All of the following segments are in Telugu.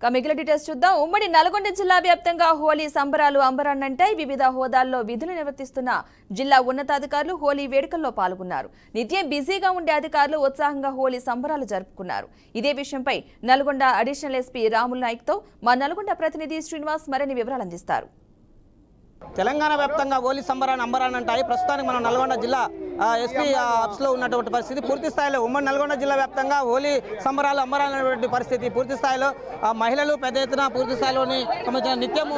మిగిలిన డీటెయిల్స్ చూద్దాం. ఉమ్మడి నల్గొండ జిల్లా వ్యాప్తంగా హోలీ సంబరాలు అంబరాన్నంటాయి. వివిధ హోదాల్లో విధులు నిర్వర్తిస్తున్న జిల్లా ఉన్నతాధికారులు హోలీ వేడుకల్లో పాల్గొన్నారు. నిత్యం బిజీగా ఉండే అధికారులు ఉత్సాహంగా హోలీ సంబరాలు జరుపుకున్నారు. ఇదే విషయంపై నల్గొండ అడిషనల్ ఎస్పీ రాముల్ నాయక్తో మా నల్గొండ ప్రతినిధి శ్రీనివాస్ మరిన్ని వివరాలు అందిస్తారు. తెలంగాణ వ్యాప్తంగా హోలీ సంబరాన్ని అంబరాన్నంటాయి. ప్రస్తుతానికి మనం నల్గొండ జిల్లా ఎస్పీ ఆఫీస్లో ఉన్నటువంటి పరిస్థితి. పూర్తి స్థాయిలో ఉమ్మడి నల్గొండ జిల్లా వ్యాప్తంగా హోలీ సంబరాలు అంబరాలైనటువంటి పరిస్థితి. పూర్తి స్థాయిలో మహిళలు పెద్ద ఎత్తున పూర్తి స్థాయిలోని సంబంధించిన నిత్యము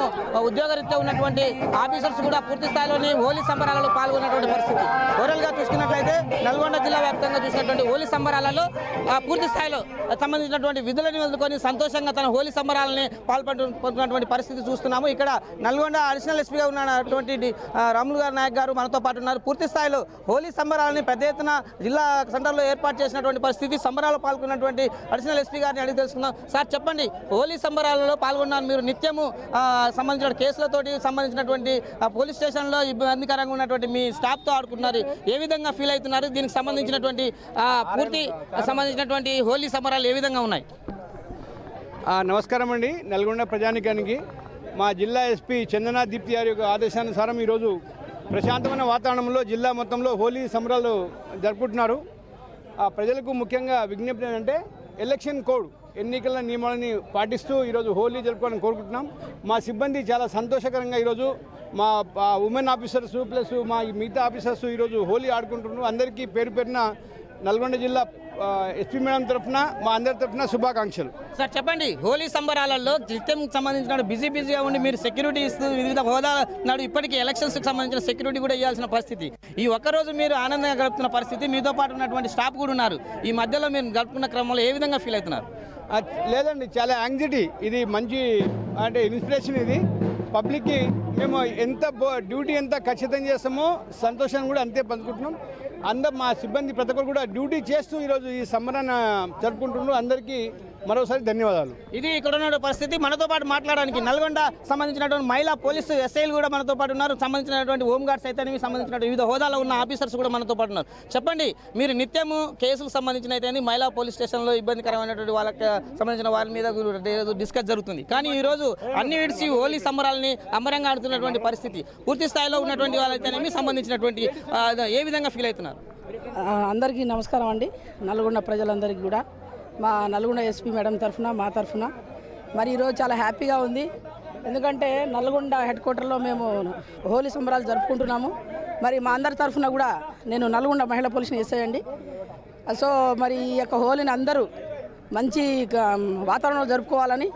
ఉద్యోగరీత్యా ఉన్నటువంటి ఆఫీసర్స్ కూడా పూర్తి స్థాయిలోని హోలీ సంబరాలలో పాల్గొన్నటువంటి పరిస్థితి. ఓవరాల్గా చూసుకున్నట్లయితే నల్గొండ జిల్లా వ్యాప్తంగా చూసినటువంటి హోలీ సంబరాలలో పూర్తి స్థాయిలో సంబంధించినటువంటి విధులను వదులుకొని సంతోషంగా తన హోలీ సంబరాలని పాల్పంటున్నటువంటి పరిస్థితి చూస్తున్నాము. ఇక్కడ నల్గొండ అడిషనల్ ఎస్పీగా ఉన్నటువంటి రాములు నాయక్ గారు మనతో పాటు ఉన్నారు. పూర్తి స్థాయిలో హోలీ సంబరాలని పెద్ద ఎత్తున జిల్లా సెంటర్లో ఏర్పాటు చేసినటువంటి పరిస్థితి. సంబరాలు పాల్గొన్నటువంటి అడిషనల్ ఎస్పీ గారిని అడిగి తెలుసుకుందాం. సార్ చెప్పండి, హోలీ సంబరాలలో పాల్గొన్నారు మీరు. నిత్యము సంబంధించిన కేసులతోటి సంబంధించినటువంటి పోలీస్ స్టేషన్లో ఇబ్బందికరంగా ఉన్నటువంటి మీ స్టాఫ్తో ఆడుకుంటున్నారు. ఏ విధంగా ఫీల్ అవుతున్నారు? దీనికి సంబంధించినటువంటి పూర్తి సంబంధించినటువంటి హోలీ సంబరాలు ఏ విధంగా ఉన్నాయి? నమస్కారం అండి. నల్గొండ ప్రజానికానికి మా జిల్లా ఎస్పీ చందనా దీప్తి గారి యొక్క ఆదేశానుసారం ఈరోజు ప్రశాంతమైన వాతావరణంలో జిల్లా మొత్తంలో హోలీ సంబరాలు జరుపుకుంటున్నారు. ప్రజలకు ముఖ్యంగా విజ్ఞప్తి ఏంటంటే ఎలక్షన్ కోడ్ ఎన్నికల నియమాలని పాటిస్తూ ఈరోజు హోలీ జరుపుకోవాలని కోరుకుంటున్నాం. మా సిబ్బంది చాలా సంతోషకరంగా ఈరోజు మా ఉమెన్ ఆఫీసర్స్ ప్లస్ మా మిగతా ఆఫీసర్స్ ఈరోజు హోలీ ఆడుకుంటున్నారు. అందరికీ పేరు పేరున నల్గొండ జిల్లా ఎస్పీ మేడం తరఫున మా అందరి తరఫున శుభాకాంక్షలు. సార్ చెప్పండి, హోలీ సంబరాలలో నిత్యం సంబంధించిన బిజీగా ఉండి మీరు సెక్యూరిటీ ఇస్తూ వివిధ హోదాల నాడు ఇప్పటికీ ఎలక్షన్స్కి సంబంధించిన సెక్యూరిటీ కూడా ఇవ్వాల్సిన పరిస్థితి. ఈ ఒక్కరోజు మీరు ఆనందంగా గడుపుతున్న పరిస్థితి, మీతో పాటు ఉన్నటువంటి స్టాఫ్ కూడా ఉన్నారు. ఈ మధ్యలో మీరు గడుపుకున్న క్రమంలో ఏ విధంగా ఫీల్ అవుతున్నారు? లేదండి, చాలా యాంగ్జైటీ. ఇది మంచి అంటే ఇన్స్పిరేషన్. ఇది పబ్లిక్కి మేము ఎంత డ్యూటీ ఎంత ఖచ్చితంగా చేస్తామో సంతోషాన్ని కూడా అంతే పంచుకుంటున్నాం. మా సిబ్బంది ప్రతి ఒక్కరు కూడా డ్యూటీ చేస్తూ ఈరోజు ఈ సంబరాన్ని జరుపుకుంటున్నారు. అందరికీ మరోసారి ధన్యవాదాలు. ఇది ఇక్కడ ఉన్న పరిస్థితి. మనతో పాటు మాట్లాడడానికి నల్గొండ సంబంధించినటువంటి మహిళా పోలీసు ఎస్ఐలు కూడా మనతో పాటు ఉన్నారు. సంబంధించినటువంటి హోంగార్డ్స్ అయితే సంబంధించినటువంటి వివిధ హోదాలో ఉన్న ఆఫీసర్స్ కూడా మనతో పాటు ఉన్నారు. చెప్పండి, మీరు నిత్యము కేసులకు సంబంధించిన అయితే మహిళా పోలీస్ స్టేషన్లో ఇబ్బందికరమైనటువంటి వాళ్ళకి సంబంధించిన వారి మీద డిస్కస్ జరుగుతుంది. కానీ ఈరోజు అన్ని విడిచి హోలీ సంబరాలని అంబరంగా ఆడుతున్నటువంటి పరిస్థితి. పూర్తి స్థాయిలో ఉన్నటువంటి వాళ్ళైతేనేమి సంబంధించినటువంటి ఏ విధంగా ఫీల్ అవుతున్నారు? అందరికీ నమస్కారం అండి. నల్గొండ ప్రజలందరికీ కూడా మా నల్గొండ ఎస్పీ మేడం తరఫున మా తరఫున మరి ఈరోజు చాలా హ్యాపీగా ఉంది. ఎందుకంటే నల్గొండ హెడ్ క్వార్టర్లో మేము హోలీ సంబరాలు జరుపుకుంటున్నాము. మరి మా అందరి తరఫున కూడా నేను నల్గొండ మహిళా పోలీసుని ఎస్ఐ అండి. సో మరి ఈ యొక్క హోలీని అందరూ మంచి వాతావరణంలో జరుపుకోవాలని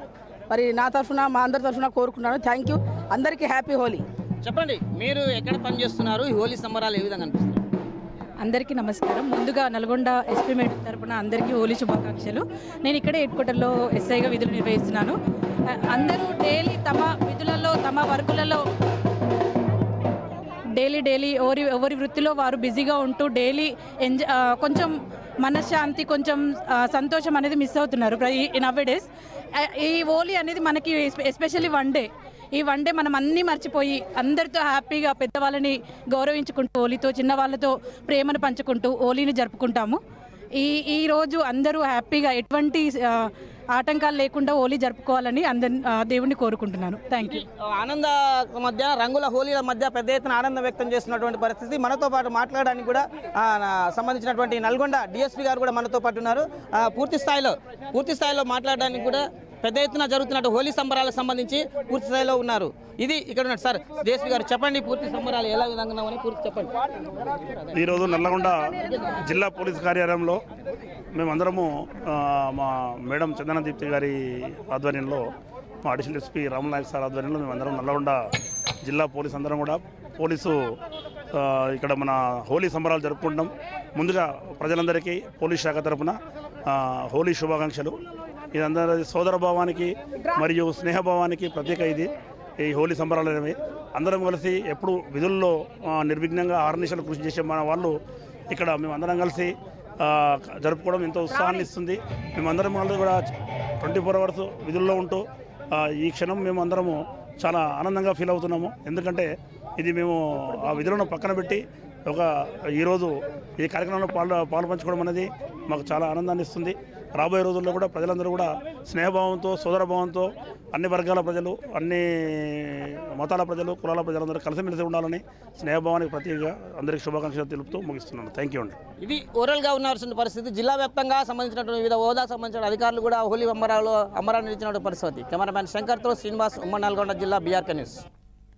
మరి నా తరఫున మా అందరి తరఫున కోరుకుంటున్నాను. Thank you. అందరికీ హ్యాపీ హోలీ. చెప్పండి, మీరు ఎక్కడ పనిచేస్తున్నారు? ఈ హోలీ సంబరాలు ఏ విధంగా అనిపిస్తుంది? అందరికీ నమస్కారం. ముందుగా నల్గొండ ఎస్పీ మేడం తరపున అందరికీ హోలీ శుభాకాంక్షలు. నేను ఇక్కడే హెడ్ క్వార్టర్లో ఎస్ఐగా విధులు నిర్వహిస్తున్నాను. అందరూ డైలీ తమ విధులలో తమ వర్కులలో డైలీ ఎవరి వృత్తిలో వారు బిజీగా ఉంటూ డైలీ కొంచెం మనశ్శాంతి కొంచెం సంతోషం అనేది మిస్ అవుతున్నారు నవ్ డేస్. ఈ హోలీ అనేది మనకి ఎస్పెషల్లీ వన్ డే మనం అన్నీ మర్చిపోయి అందరితో హ్యాపీగా పెద్దవాళ్ళని గౌరవించుకుంటూ హోలీతో చిన్న వాళ్ళతో ప్రేమను పంచుకుంటూ హోలీని జరుపుకుంటాము. ఈ రోజు అందరూ హ్యాపీగా ఎటువంటి ఆటంకాలు లేకుండా హోలీ జరుపుకోవాలని దేవుణ్ణి కోరుకుంటున్నాను. Thank you. ఆనంద మధ్య రంగుల హోలీల మధ్య పెద్ద ఎత్తున ఆనందం వ్యక్తం చేస్తున్నటువంటి పరిస్థితి. మనతో పాటు మాట్లాడడానికి కూడా సంబంధించినటువంటి నల్గొండ డిఎస్పీ గారు కూడా మనతో పాటు ఉన్నారు. పూర్తి స్థాయిలో మాట్లాడడానికి కూడా పెద్ద ఎత్తున జరుగుతున్నట్టు హోలీ సంబరాలకు సంబంధించి పూర్తి స్థాయిలో ఉన్నారు. ఇది ఇక్కడ ఉన్నట్టు. సార్ డిఎస్పీ గారు చెప్పండి, పూర్తి సంబరాలు ఎలా విధంగా ఉన్నామని పూర్తి చెప్పండి. ఈరోజు నల్లగొండ జిల్లా పోలీస్ కార్యాలయంలో మేమందరము మా మేడం చందనా దీప్తి గారి ఆధ్వర్యంలో మా అడిషనల్ ఎస్పీ రాముల్ నాయక్ సార్ ఆధ్వర్యంలో మేమందరం నల్లగొండ జిల్లా పోలీస్ అందరం కూడా పోలీసు ఇక్కడ మన హోలీ సంబరాలు జరుపుకుంటాం. ముందుగా ప్రజలందరికీ పోలీస్ శాఖ తరఫున హోలీ శుభాకాంక్షలు. ఇదందరి సోదరభావానికి మరియు స్నేహభావానికి ప్రత్యేక ఇది ఈ హోలీ సంబరాలు అనేవి. అందరం కలిసి ఎప్పుడు విధుల్లో నిర్విఘ్నంగా ఆర్నిషలు కృషి చేసే మన వాళ్ళు ఇక్కడ మేమందరం కలిసి జరుపుకోవడం ఎంతో ఉత్సాహాన్ని ఇస్తుంది. మేమందరం వాళ్ళు కూడా 24 hours విధుల్లో ఉంటూ ఈ క్షణం మేము అందరము చాలా ఆనందంగా ఫీల్ అవుతున్నాము. ఎందుకంటే ఇది మేము ఆ విధులను పక్కన పెట్టి ఈరోజు ఈ కార్యక్రమంలో పాలు పంచుకోవడం అనేది మాకు చాలా ఆనందాన్ని ఇస్తుంది. రాబోయే రోజుల్లో కూడా ప్రజలందరూ కూడా స్నేహభావంతో సోదరభావంతో అన్ని వర్గాల ప్రజలు అన్ని మతాల ప్రజలు కులాల ప్రజలందరూ కలిసిమెలిసి ఉండాలని స్నేహభావానికి ప్రతీకగా అందరికీ శుభాకాంక్షలు తెలుపుతూ ముగిస్తున్నాను. థ్యాంక్ యూ అండి. ఇది ఓవరాల్గా ఉన్నటువంటి పరిస్థితి. జిల్లా వ్యాప్తంగా సంబంధించినటువంటి వివిధ హోదాకు సంబంధించిన అధికారులు కూడా హోలీ అంబరాన్ని ఇచ్చినటువంటి పరిస్థితి. కెమెరామ్యాన్ శంకర్తో శ్రీనివాస్, ఉమ్మడి నల్గొండ జిల్లా, బీఆర్కే న్యూస్.